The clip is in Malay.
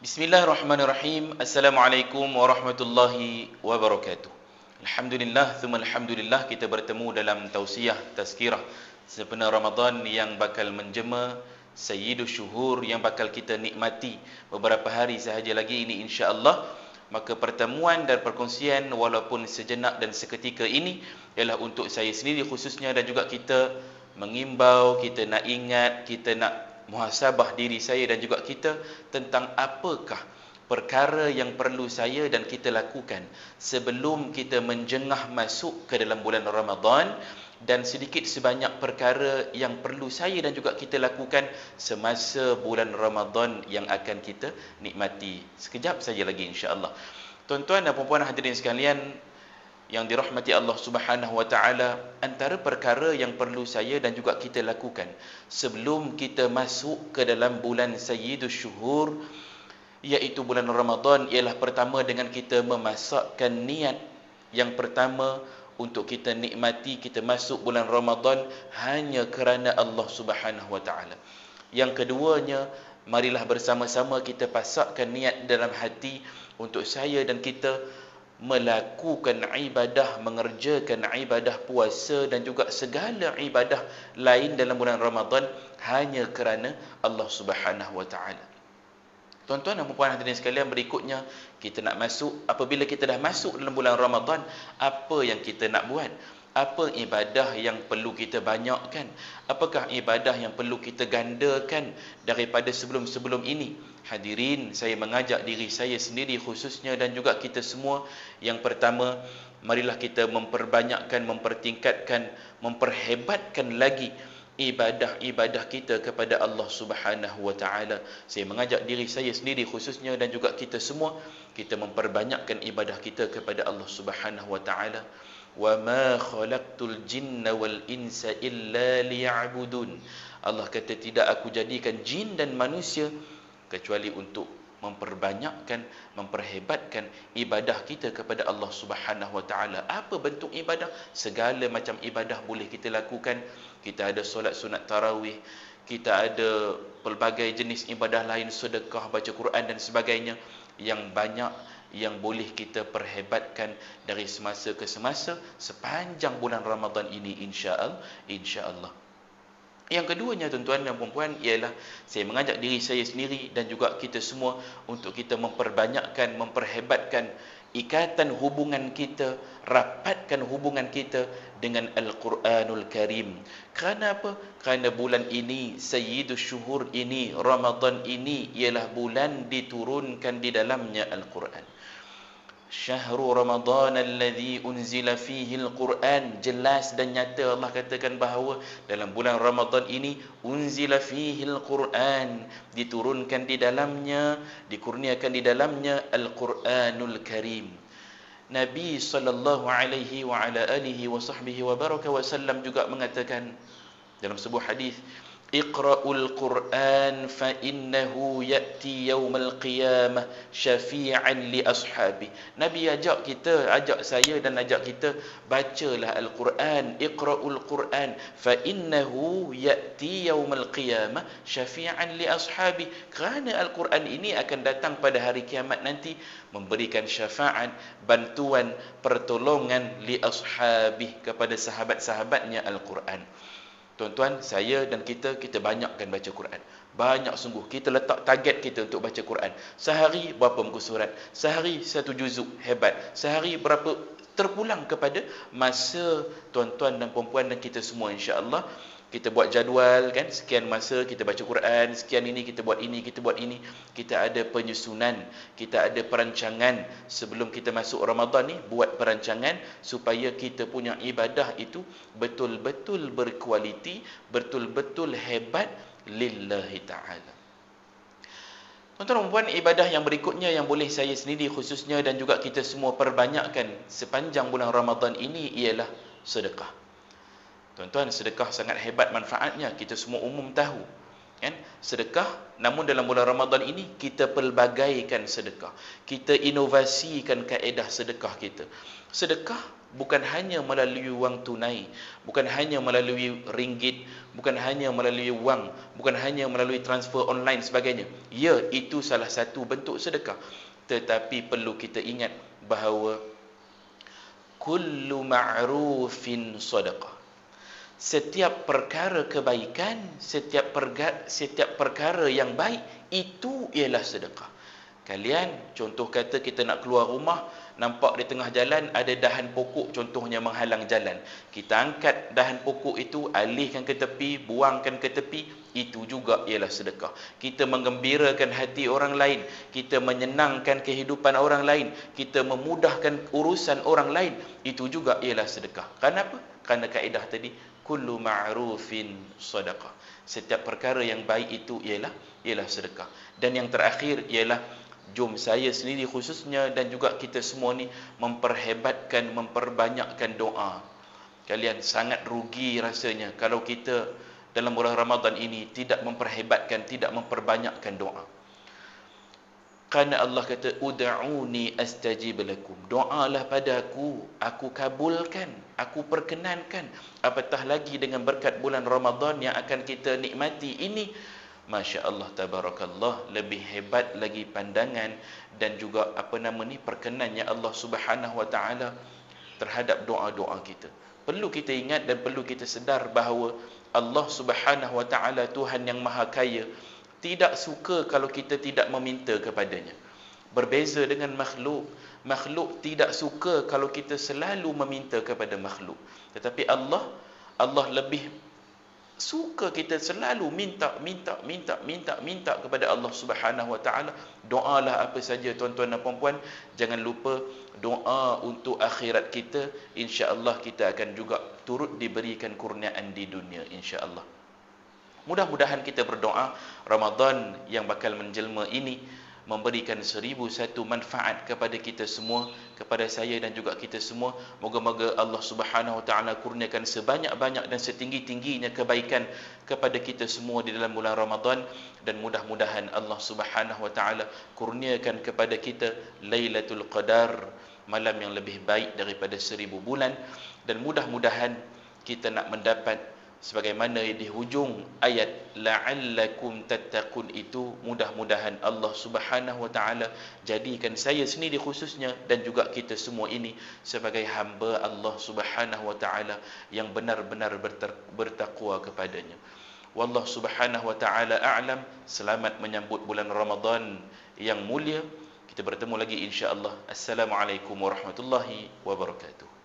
Bismillahirrahmanirrahim. Assalamualaikum warahmatullahi wabarakatuh. Alhamdulillah, thumma alhamdulillah, kita bertemu dalam tausiah tazkirah sepenuh Ramadan yang bakal menjema Sayyidus Syuhur, yang bakal kita nikmati beberapa hari sahaja lagi ini insya-Allah. Maka pertemuan dan perkongsian walaupun sejenak dan seketika ini ialah untuk saya sendiri khususnya, dan juga kita mengimbau, kita nak ingat, kita nak muhasabah diri saya dan juga kita tentang apakah perkara yang perlu saya dan kita lakukan sebelum kita menjengah masuk ke dalam bulan Ramadan, dan sedikit sebanyak perkara yang perlu saya dan juga kita lakukan semasa bulan Ramadan yang akan kita nikmati sekejap saja lagi insya-Allah. Tuan-tuan dan puan-puan hadirin sekalian yang dirahmati Allah Subhanahu wa taala, antara perkara yang perlu saya dan juga kita lakukan sebelum kita masuk ke dalam bulan Sayyidus Syuhur, iaitu bulan Ramadan, ialah pertama dengan kita memasakkan niat yang pertama untuk kita nikmati kita masuk bulan Ramadan hanya kerana Allah Subhanahu wa taala. Yang keduanya, marilah bersama-sama kita pasakkan niat dalam hati untuk saya dan kita melakukan ibadah, mengerjakan ibadah puasa dan juga segala ibadah lain dalam bulan Ramadan hanya kerana Allah Subhanahu wa taala. Tuan-tuan dan puan-puan hadirin sekalian, berikutnya kita nak masuk, apabila kita dah masuk dalam bulan Ramadan, apa yang kita nak buat? Apa ibadah yang perlu kita banyakkan? Apakah ibadah yang perlu kita gandakan daripada sebelum-sebelum ini? Hadirin, saya mengajak diri saya sendiri khususnya dan juga kita semua. Yang pertama, marilah kita memperbanyakkan, mempertingkatkan, memperhebatkan lagi ibadah-ibadah kita kepada Allah Subhanahu wa taala. Saya mengajak diri saya sendiri khususnya dan juga kita semua, kita memperbanyakkan ibadah kita kepada Allah Subhanahu wa taala. Wa ma khalaqtul jinna wal insa illa liya'budun. Allah kata, tidak aku jadikan jin dan manusia kecuali untuk memperbanyakkan, memperhebatkan ibadah kita kepada Allah Subhanahu wa taala. Apa bentuk ibadah? Segala macam ibadah boleh kita lakukan. Kita ada solat sunat tarawih, kita ada pelbagai jenis ibadah lain, sedekah, baca Quran dan sebagainya, yang banyak yang boleh kita perhebatkan dari semasa ke semasa sepanjang bulan Ramadan ini insya-Allah. Yang keduanya tuan-tuan dan puan-puan ialah saya mengajak diri saya sendiri dan juga kita semua untuk kita memperbanyakkan, memperhebatkan ikatan hubungan kita, rapatkan hubungan kita dengan Al-Quranul Karim. Kerana apa? Kerana bulan ini, Sayyidus Syuhur ini, Ramadan ini ialah bulan diturunkan di dalamnya Al-Quran. Syahrul Ramadan alladhi unzila fihi al-Quran. Jelas dan nyata Allah katakan bahawa dalam bulan Ramadan ini unzila fihi al-Quran, diturunkan di dalamnya, dikurniakan di dalamnya Al-Quranul Karim. Nabi sallallahu alaihi wa ala alihi wa sahbihi wa baraka wasallam juga mengatakan dalam sebuah hadis, Iqra'ul Qur'an fa innahu ya'ti yawmal qiyamah syafi'an li ashabi. Nabi ajak kita, ajak saya dan ajak kita, bacalah Al-Quran. Iqra'ul Qur'an fa innahu ya'ti yawmal qiyamah syafi'an li ashabi. Kerana Al-Quran ini akan datang pada hari kiamat nanti memberikan syafaat, bantuan, pertolongan li ashabi, kepada sahabat-sahabatnya Al-Quran. Tuan-tuan, saya dan kita banyakkan baca Quran. Banyak sungguh. Kita letak target kita untuk baca Quran. Sehari berapa muka surat? Sehari 1 juzuk. Hebat. Sehari berapa? Terpulang kepada masa tuan-tuan dan puan-puan dan kita semua insya-Allah. Kita buat jadual kan, sekian masa kita baca Quran, sekian ini kita buat ini, kita buat ini. Kita ada penyusunan, kita ada perancangan sebelum kita masuk Ramadan ni, buat perancangan supaya kita punya ibadah itu betul-betul berkualiti, betul-betul hebat lillahi ta'ala. Tuan-tuan dan puan, ibadah yang berikutnya yang boleh saya sendiri khususnya dan juga kita semua perbanyakkan sepanjang bulan Ramadan ini ialah sedekah. Tuan-tuan, sedekah sangat hebat manfaatnya, kita semua umum tahu. kan? Sedekah, namun dalam bulan Ramadan ini kita pelbagaikan sedekah. Kita inovasikan kaedah sedekah kita. Sedekah bukan hanya melalui wang tunai, bukan hanya melalui ringgit, bukan hanya melalui wang, bukan hanya melalui transfer online sebagainya. Ya, itu salah satu bentuk sedekah. Tetapi perlu kita ingat bahawa kullu ma'rufin sedekah. Setiap perkara kebaikan, setiap perkara yang baik, itu ialah sedekah. Kalian, contoh kata kita nak keluar rumah, nampak di tengah jalan ada dahan pokok contohnya menghalang jalan. Kita angkat dahan pokok itu, alihkan ke tepi, buangkan ke tepi, itu juga ialah sedekah. Kita menggembirakan hati orang lain, kita menyenangkan kehidupan orang lain, kita memudahkan urusan orang lain, itu juga ialah sedekah. Kenapa? Kerana kaedah tadi, kullu ma'rufin sedekah. Setiap perkara yang baik itu ialah sedekah. Dan yang terakhir ialah, jom saya sendiri khususnya dan juga kita semua ni memperhebatkan, memperbanyakkan doa. Kalian sangat rugi rasanya kalau kita dalam bulan Ramadan ini tidak memperhebatkan, tidak memperbanyakkan doa. Kerana Allah kata, ud'uni astajib lakum. Doalah padaku, aku kabulkan, aku perkenankan. Apatah lagi dengan berkat bulan Ramadan yang akan kita nikmati ini. Masya Allah, tabarakallah, lebih hebat lagi pandangan dan juga perkenannya Allah Subhanahu Wa Taala terhadap doa-doa kita. Perlu kita ingat dan perlu kita sedar bahawa Allah Subhanahu Wa Taala, Tuhan yang Maha Kaya, tidak suka kalau kita tidak meminta kepadanya. Berbeza dengan makhluk. Makhluk tidak suka kalau kita selalu meminta kepada makhluk. Tetapi Allah lebih suka kita selalu minta kepada Allah Subhanahu Wa Taala. Doalah apa saja tuan-tuan dan puan-puan. Jangan lupa doa untuk akhirat kita. Insya-Allah kita akan juga turut diberikan kurniaan di dunia, insya-Allah. Mudah-mudahan kita berdoa Ramadan yang bakal menjelma ini memberikan 1001 manfaat kepada kita semua, kepada saya dan juga kita semua. Moga-moga Allah Subhanahu Wa Taala kurniakan sebanyak-banyak dan setinggi-tingginya kebaikan kepada kita semua di dalam bulan Ramadan, dan mudah-mudahan Allah Subhanahu Wa Taala kurniakan kepada kita Lailatul Qadar, malam yang lebih baik daripada 1000 bulan, dan mudah-mudahan kita nak mendapat sebagaimana di hujung ayat la'allakum tattaqun itu. Mudah-mudahan Allah Subhanahu Wa Taala jadikan saya sendiri khususnya dan juga kita semua ini sebagai hamba Allah Subhanahu Wa Taala yang benar-benar bertakwa kepadanya. Wallahu Subhanahu Wa Taala a'lam. Selamat menyambut bulan Ramadan yang mulia. Kita bertemu lagi insya-Allah. Assalamualaikum warahmatullahi wabarakatuh.